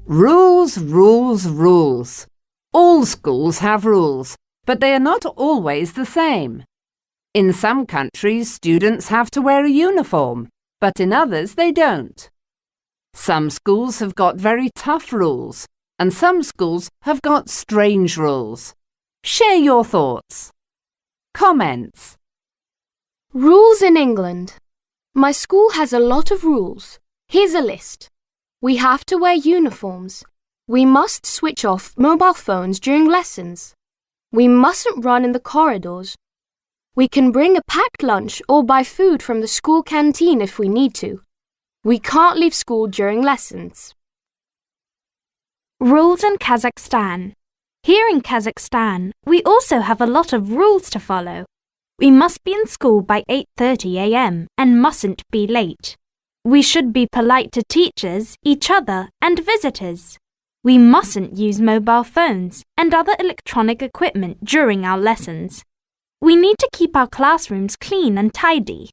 Rules, rules, rules. All schools have rules, but they are not always the same. In some countries, students have to wear a uniform, but in others they don't. Some schools have got very tough rules, and some schools have got strange rules. Share your thoughts. Comments. Rules in England. My school has a lot of rules. Here's a list. We have to wear uniforms. We must switch off mobile phones during lessons. We mustn't run in the corridors. We can bring a packed lunch or buy food from the school canteen if we need to. We can't leave school during lessons. Rules in Kazakhstan. Here in Kazakhstan, we also have a lot of rules to follow. We must be in school by 8:30 a.m. and mustn't be late. We should be polite to teachers, each other, and visitors. We mustn't use mobile phones and other electronic equipment during our lessons. We need to keep our classrooms clean and tidy.